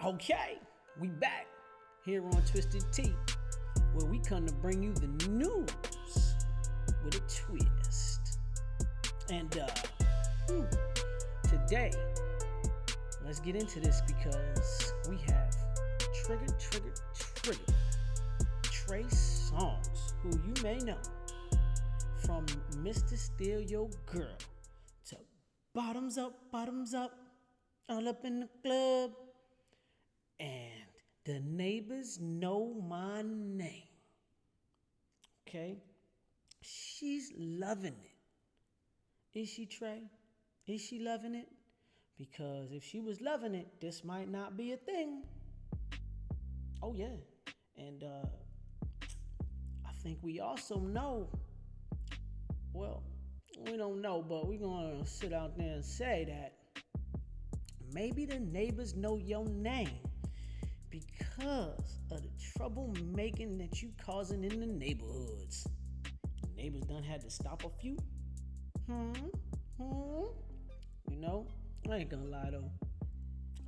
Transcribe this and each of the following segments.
Okay, we back here on Twisted Tea, where we come to bring you the news with a twist. And today, let's get into this because we have triggered Trey Songz, who you may know from Mr. Steal Your Girl to bottoms up, all up in the club. And the neighbors know my name. Okay? She's loving it. Is she, Trey? Is she loving it? Because if she was loving it, this might not be a thing. Oh, yeah. And I think we also know, well, we don't know, but we're going to sit out there and say that maybe the neighbors know your name because of the troublemaking that you causing in the neighborhoods. The neighbors done had to stop a few. You know, I ain't gonna lie though.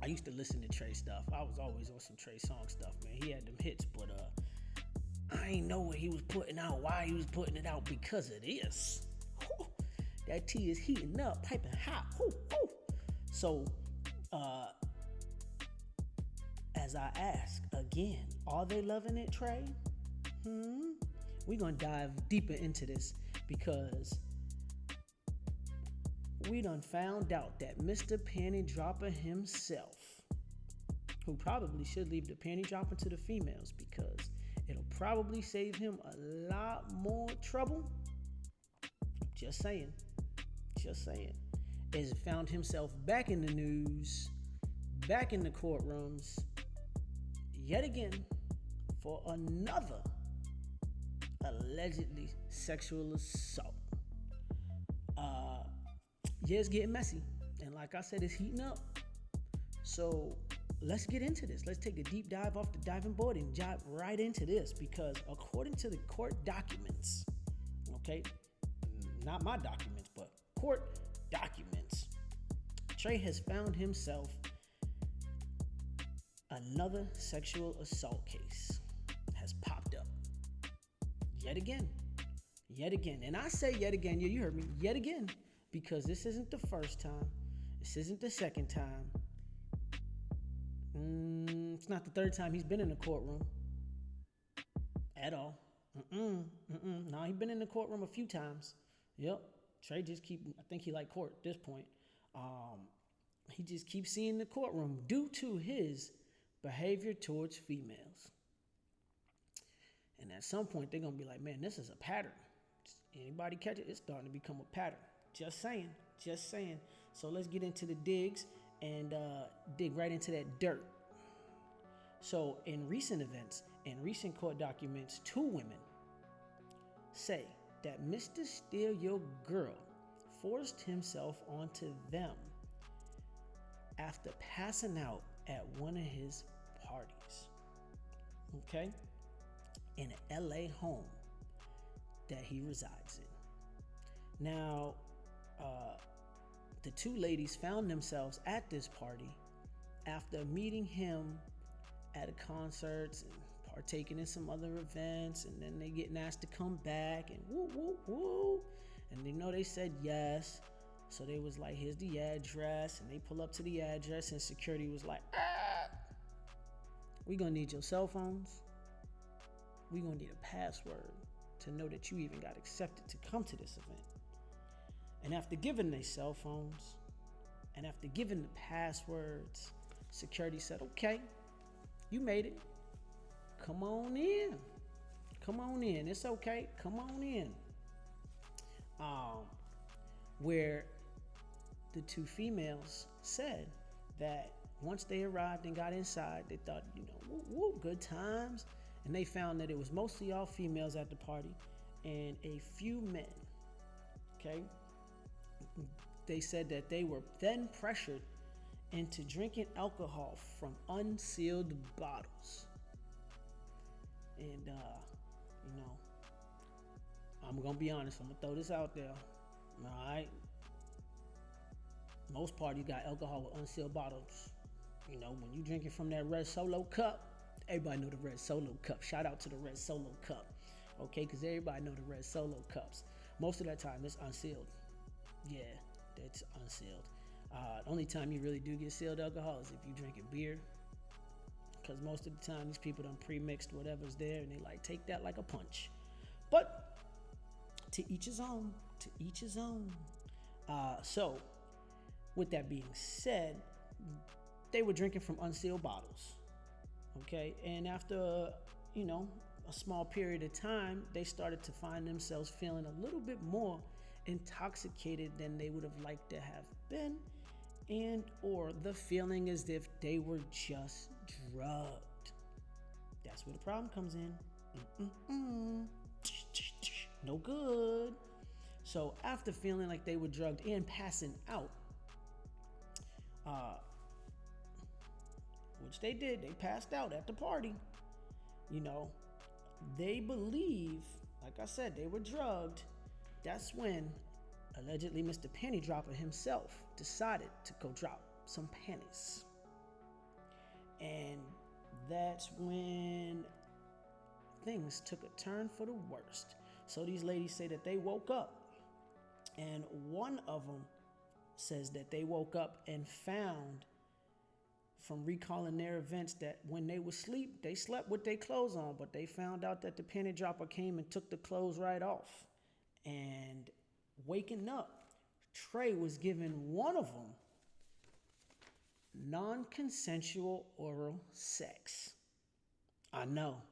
I used to listen to Trey stuff. I was always on some Trey Songz stuff, man. He had them hits, but I ain't know what he was putting out, why he was putting it out because of this. Whew. That tea is heating up, piping hot. Whew, whew. So, as I ask again, are they loving it, Trey? We're gonna dive deeper into this because we done found out that Mr. Panty Dropper himself, who probably should leave the panty dropping to the females because it'll probably save him a lot more trouble. Just saying, has found himself back in the news, back in the courtrooms, yet again, for another allegedly sexual assault. Yeah, it's getting messy. And like I said, it's heating up. So let's get into this. Let's take a deep dive off the diving board and dive right into this because according to the court documents, okay, not my documents, but court documents, Trey has found himself another sexual assault case has popped up. Yet again. And I say yet again, yeah, you heard me, yet again, because this isn't the first time. This isn't the second time. It's not the third time he's been in the courtroom at all. No, he's been in the courtroom a few times. Yep. Trey just I think he like court at this point. He just keeps seeing the courtroom due to his behavior towards females. And at some point, they're going to be like, man, this is a pattern. Anybody catch it? It's starting to become a pattern. Just saying. So let's get into the digs and dig right into that dirt. So in recent events, in recent court documents, 2 women say that Mr. Steal Your Girl forced himself onto them after passing out at one of his parties, okay, in an LA home that he resides in. Now, the 2 ladies found themselves at this party after meeting him at a concert and partaking in some other events, and then they getting asked to come back and woo, and they said yes. So they was like, here's the address, and they pull up to the address, and security was like, we gonna need your cell phones. We gonna need a password to know that you even got accepted to come to this event. And after giving their cell phones, and after giving the passwords, security said, okay, you made it. Come on in. It's okay. Come on in. Where the 2 females said that once they arrived and got inside, they thought, good times. And they found that it was mostly all females at the party and a few men. Okay? They said that they were then pressured into drinking alcohol from unsealed bottles. And, I'm going to be honest. I'm going to throw this out there. All right? Most parties got alcohol with unsealed bottles. When you drinking from that red Solo cup, everybody know the red Solo cup. Shout out to the red Solo cup, okay? Because everybody know the red Solo cups. Most of that time, it's unsealed. Yeah, that's unsealed. Only time you really do get sealed alcohol is if you drinking beer. Because most of the time, these people done pre-mixed whatever's there, and they like take that like a punch. But to each his own. To each his own. So, with that being said, they were drinking from unsealed bottles. Okay, and after a small period of time, they started to find themselves feeling a little bit more intoxicated than they would have liked to have been, and or the feeling as if they were just drugged. That's where the problem comes in. No good. So after feeling like they were drugged and passing out, which they did, they passed out at the party. They believe, like I said, they were drugged. That's when allegedly Mr. Penny Dropper himself decided to go drop some pennies. And that's when things took a turn for the worst. So these ladies say that they woke up, and one of them says that they woke up and found, from recalling their events, that when they were asleep, they slept with their clothes on, but they found out that the penny dropper came and took the clothes right off. And waking up, Trey was giving one of them non-consensual oral sex. I know.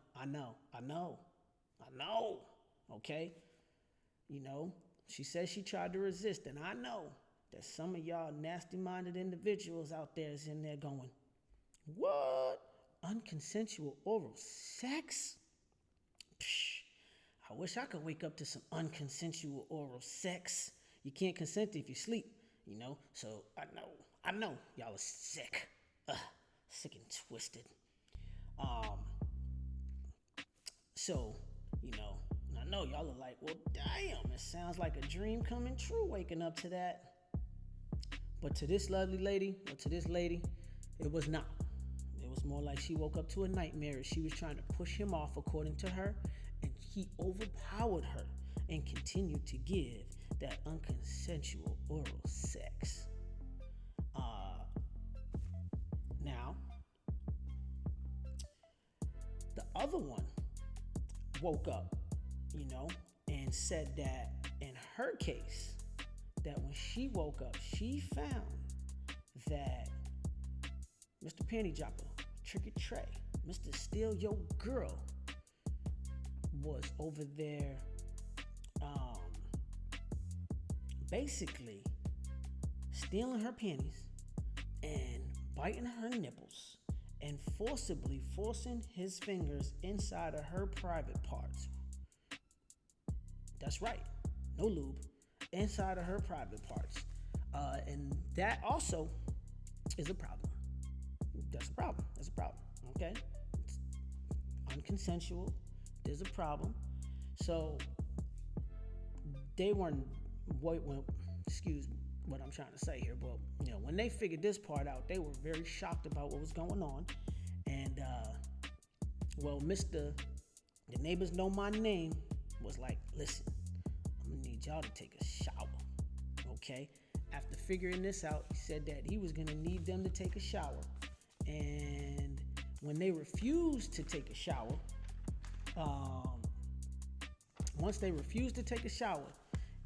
Okay? She says she tried to resist, and I know that some of y'all nasty-minded individuals out there is in there going, what? Unconsensual oral sex? Psh, I wish I could wake up to some unconsensual oral sex. You can't consent if you sleep, So I know y'all are sick. Sick and twisted. So, I know y'all are like, well, damn, it sounds like a dream coming true waking up to that. But to this lovely lady, or to this lady, it was not. It was more like she woke up to a nightmare. She was trying to push him off, according to her, and he overpowered her and continued to give that unconsensual oral sex. Now, the other one woke up, and said that in her case, that when she woke up, she found that Mr. Penny Dropper, Tricky Trey, Mr. Steal Your Girl, was over there basically stealing her panties and biting her nipples and forcibly forcing his fingers inside of her private parts. That's right, no lube, inside of her private parts. And that also is a problem. That's a problem, okay? It's unconsensual, there's a problem. So they weren't, excuse what I'm trying to say here, but when they figured this part out, they were very shocked about what was going on. And the neighbors know my name, was like, listen, I'm gonna need y'all to take a shower, okay? After figuring this out, he said that he was gonna need them to take a shower. And when they refused to take a shower, once they refused to take a shower,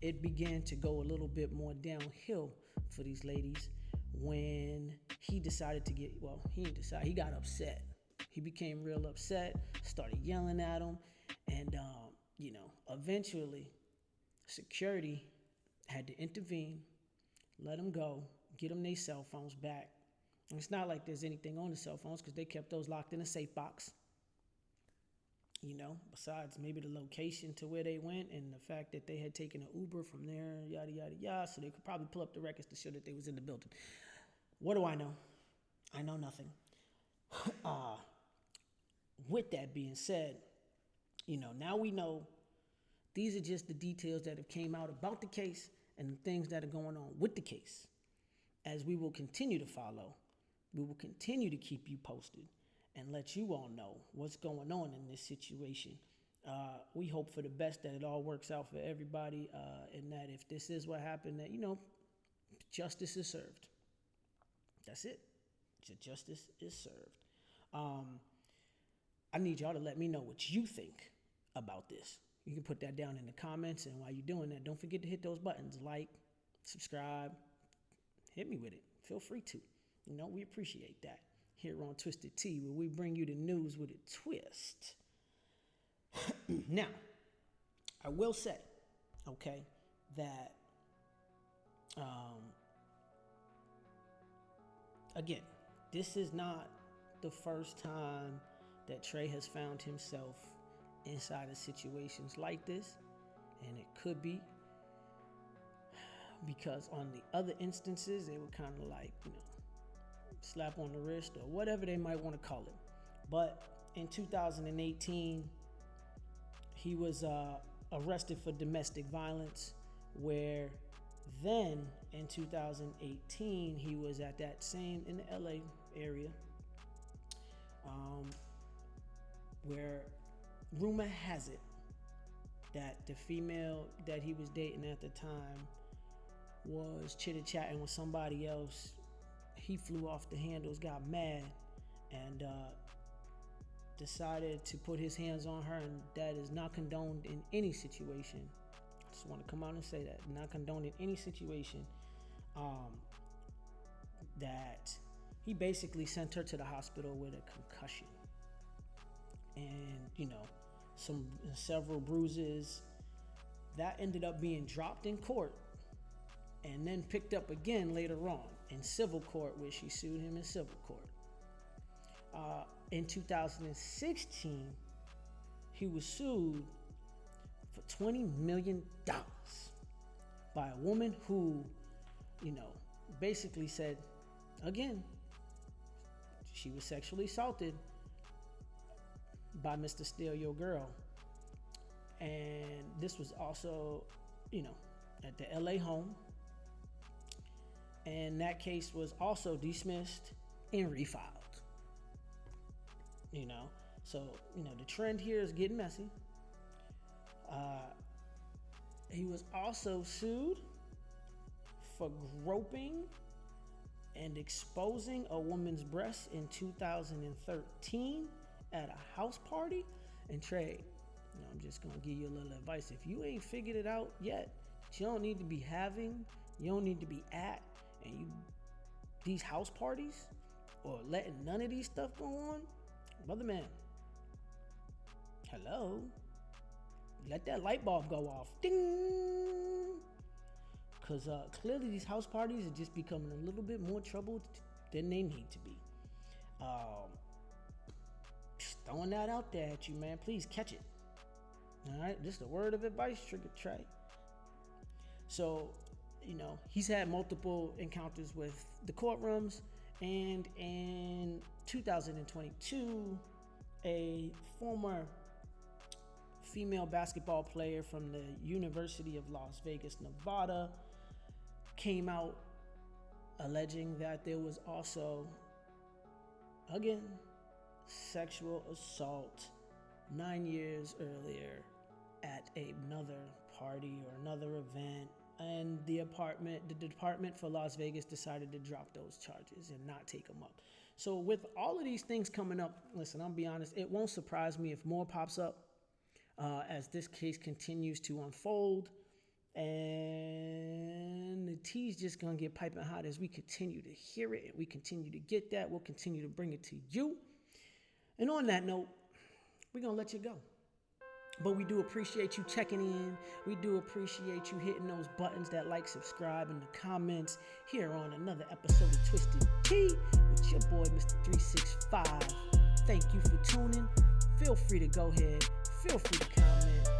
it began to go a little bit more downhill for these ladies when he decided to he got upset. He became real upset, started yelling at him, and, eventually security had to intervene, let them go, get them their cell phones back. And it's not like there's anything on the cell phones because they kept those locked in a safe box. Besides maybe the location to where they went and the fact that they had taken an Uber from there, yada, yada, yada, so they could probably pull up the records to show that they was in the building. What do I know? I know nothing. With that being said, now we know these are just the details that have came out about the case and the things that are going on with the case. As we will continue to follow We will continue to keep you posted and let you all know what's going on in this situation. We hope for the best, that it all works out for everybody, and that if this is what happened, that, justice is served. That's it. Justice is served. I need y'all to let me know what you think about this. You can put that down in the comments, and while you're doing that, don't forget to hit those buttons, like, subscribe, hit me with it. Feel free to. We appreciate that here on Twisted Tea, where we bring you the news with a twist. Now, I will say, okay, that, again, this is not the first time that Trey has found himself inside of situations like this, and it could be because on the other instances, they were kind of like, slap on the wrist or whatever they might want to call it. But in 2018, he was arrested for domestic violence, where then in 2018, he was at that same, in the LA area, where rumor has it that the female that he was dating at the time was chitter-chatting with somebody else. He flew off the handles, got mad, and decided to put his hands on her, and that is not condoned in any situation. I just want to come out and say that. Not condoned in any situation. That he basically sent her to the hospital with a concussion. And, several bruises. That ended up being dropped in court and then picked up again later on in civil court, where she sued him in civil court. In 2016, he was sued for $20 million by a woman who, basically said, again, she was sexually assaulted by Mr. Steal Your Girl. And this was also, at the LA home. And that case was also dismissed and refiled. So, the trend here is getting messy. He was also sued for groping and exposing a woman's breasts in 2013 at a house party. And Trey, I'm just going to give you a little advice. If you ain't figured it out yet, you don't need to be having, you don't need to be at, and these house parties, or letting none of these stuff go on, brother man, hello, let that light bulb go off, ding, because clearly these house parties are just becoming a little bit more trouble than they need to be. Just throwing that out there at you, man. Please catch it. All right, just a word of advice, Trigger Trey. So, he's had multiple encounters with the courtrooms, and in 2022, a former female basketball player from the University of Las Vegas, Nevada, came out alleging that there was also, again, sexual assault 9 years earlier at another party or another event, and the department for Las Vegas decided to drop those charges and not take them up. So with all of these things coming up, listen, I'll be honest, it won't surprise me if more pops up as this case continues to unfold, and the tea's just gonna get piping hot as we continue to hear it and we continue to get that. We'll continue to bring it to you. And on that note, we're gonna let you go. But we do appreciate you checking in. We do appreciate you hitting those buttons, that like, subscribe, and the comments here on another episode of Twisted Tea with your boy, Mr. 365. Thank you for tuning. Feel free to go ahead. Feel free to comment.